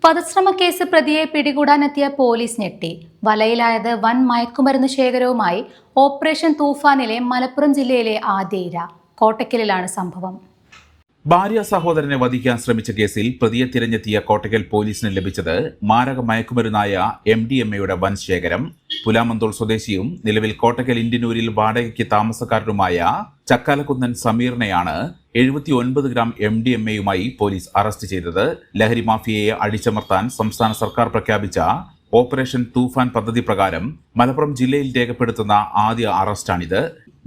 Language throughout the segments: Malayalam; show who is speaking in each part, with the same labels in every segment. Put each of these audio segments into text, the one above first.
Speaker 1: വധശ്രമ കേസ് പ്രതിയെ പിടികൂടാനെത്തിയ പോലീസ് ഞെട്ടി. വലയിലായത് വൻ മയക്കുമരുന്ന് ശേഖരവുമായി. ഓപ്പറേഷൻ തൂഫാനിലെ മലപ്പുറം ജില്ലയിലെ ആദ്യ ഇര. കോട്ടക്കലിലാണ് സംഭവം.
Speaker 2: ഭാര്യ സഹോദരനെ വധിക്കാൻ ശ്രമിച്ച കേസിൽ പ്രതിയെ തിരഞ്ഞെത്തിയ കോട്ടക്കൽ പോലീസിന് ലഭിച്ചത് മാരക മയക്കുമരുന്നായ MDMA വൻ ശേഖരം. പുലാമന്തോൾ സ്വദേശിയും നിലവിൽ കോട്ടക്കൽ ഇന്ത്യനൂരിൽ വാടകയ്ക്ക് താമസക്കാരനുമായ ചക്കാലക്കുന്നൻ സമീറിനെയാണ് 79 ഗ്രാം MDMA പോലീസ് അറസ്റ്റ് ചെയ്തത്. ലഹരി മാഫിയയെ അടിച്ചമർത്താൻ സംസ്ഥാന സർക്കാർ പ്രഖ്യാപിച്ച ഓപ്പറേഷൻ തൂഫാൻ പദ്ധതി പ്രകാരം മലപ്പുറം ജില്ലയിൽ രേഖപ്പെടുത്തുന്ന ആദ്യ അറസ്റ്റാണിത്.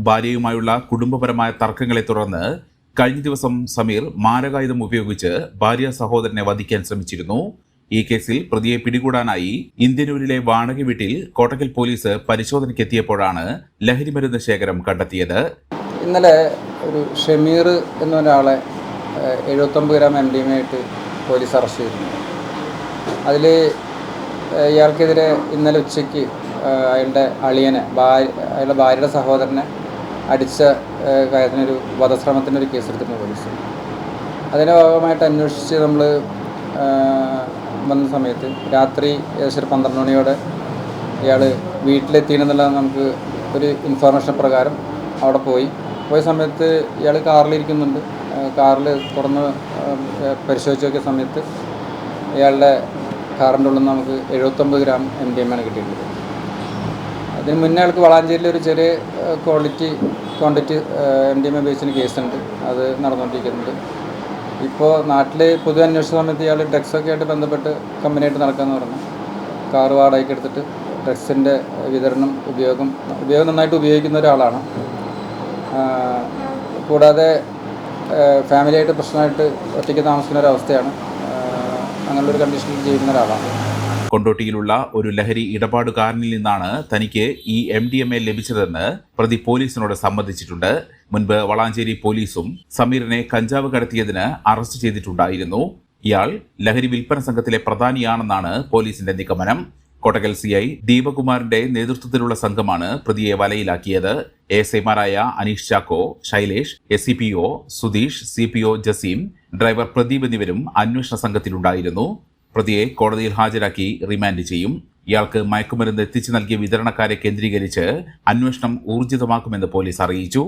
Speaker 2: ഭാര്യയുമായുള്ള കുടുംബപരമായ തർക്കങ്ങളെ തുടർന്ന് കഴിഞ്ഞ ദിവസം സമീർ മാരകായുധം ഉപയോഗിച്ച് ഭാര്യ സഹോദരനെ വധിക്കാൻ ശ്രമിച്ചിരുന്നു. ഈ കേസിൽ പ്രതിയെ പിടികൂടാനായി ഇന്ത്യനൂരിലെ വാടക വീട്ടിൽ കോട്ടക്കൽ പോലീസ് പരിശോധനയ്ക്കെത്തിയപ്പോഴാണ് ലഹരിമരുന്ന് ശേഖരം കണ്ടെത്തിയത്.
Speaker 3: ഇന്നലെ ഒരു ഷമീർ എന്ന ഒരാളെ 79 ഗ്രാം MDMA ആയിട്ട് പോലീസ് അറസ്റ്റ് ചെയ്തിരുന്നു. അതിൽ ഇയാൾക്കെതിരെ ഇന്നലെ ഉച്ചയ്ക്ക് അയാളുടെ അയാളുടെ ഭാര്യയുടെ സഹോദരനെ അടിച്ച കാര്യത്തിനൊരു വധശ്രമത്തിനൊരു കേസെടുത്തിരുന്നു പോലീസ്. അതിൻ്റെ ഭാഗമായിട്ട് അന്വേഷിച്ച് നമ്മൾ വന്ന സമയത്ത് രാത്രി ഏകദേശം 12 മണിയോടെ ഇയാൾ വീട്ടിലെത്തിയെന്നുള്ളത് നമുക്ക് ഒരു ഇൻഫർമേഷൻ പ്രകാരം അവിടെ പോയ സമയത്ത് ഇയാൾ കാറിലിരിക്കുന്നുണ്ട്. കാറിൽ തുറന്ന് പരിശോധിച്ച് നോക്കിയ സമയത്ത് ഇയാളുടെ കാറിൻ്റെ ഉള്ളിൽ നിന്ന് നമുക്ക് 79 ഗ്രാം MDMA ആണ് കിട്ടിയിട്ടുള്ളത്. അതിന് മുന്നേ ആൾക്ക് വളാഞ്ചേരിയിൽ ഒരു ചെറിയ ക്വാണ്ടിറ്റി MDMA ഉപയോഗിച്ചൊരു കേസുണ്ട്. അത് നടന്നുകൊണ്ടിരിക്കുന്നുണ്ട്. ഇപ്പോൾ നാട്ടിൽ പൊതുവെ അന്വേഷണ സമയത്ത് ഇയാൾ ഡ്രഗ്സൊക്കെ ആയിട്ട് ബന്ധപ്പെട്ട് കമ്പനിയായിട്ട് നടക്കാമെന്ന് പറഞ്ഞു. കാർ വാടകയ്ക്ക് എടുത്തിട്ട് ഡ്രഗ്സിൻ്റെ വിതരണം ഉപയോഗം നന്നായിട്ട് ഉപയോഗിക്കുന്ന ഒരാളാണ്. കൂടാതെ ഫാമിലിയായിട്ട് പ്രശ്നമായിട്ട് ഒറ്റയ്ക്ക് താമസിക്കുന്ന ഒരവസ്ഥയാണ്. അങ്ങനെയുള്ളൊരു കണ്ടീഷനിൽ ജീവിക്കുന്ന ഒരാളാണ്.
Speaker 2: കൊണ്ടോട്ടിയിലുള്ള ഒരു ലഹരി ഇടപാടുകാരനിൽ നിന്നാണ് തനിക്ക് ഈ MDMA ലഭിച്ചതെന്ന് പ്രതി പോലീസിനോട് സമ്മതിച്ചിട്ടുണ്ട്. മുൻപ് വളാഞ്ചേരി പോലീസും സമീറിനെ കഞ്ചാവ് കടത്തിയതിന് അറസ്റ്റ് ചെയ്തിട്ടുണ്ടായിരുന്നു. ഇയാൾ ലഹരി വിൽപ്പന സംഘത്തിലെ പ്രധാനിയാണെന്നാണ് പോലീസിന്റെ നിഗമനം. കോട്ടക്കൽ CI ദീപകുമാറിന്റെ നേതൃത്വത്തിലുള്ള സംഘമാണ് പ്രതിയെ വലയിലാക്കിയത്. ASIമാരായ Aneesh Chacko, Shailesh, SCPO Sudheesh, CPO Jaseem, driver Pradeep എന്നിവരും അന്വേഷണ സംഘത്തിലുണ്ടായിരുന്നു. പ്രതിയെ കോടതിയിൽ ഹാജരാക്കി റിമാൻഡ് ചെയ്യും. ഇയാൾക്ക് മയക്കുമരുന്ന് എത്തിച്ചു നൽകിയ വിതരണക്കാരെ കേന്ദ്രീകരിച്ച് അന്വേഷണം ഊർജിതമാക്കുമെന്ന് പോലീസ് അറിയിച്ചു.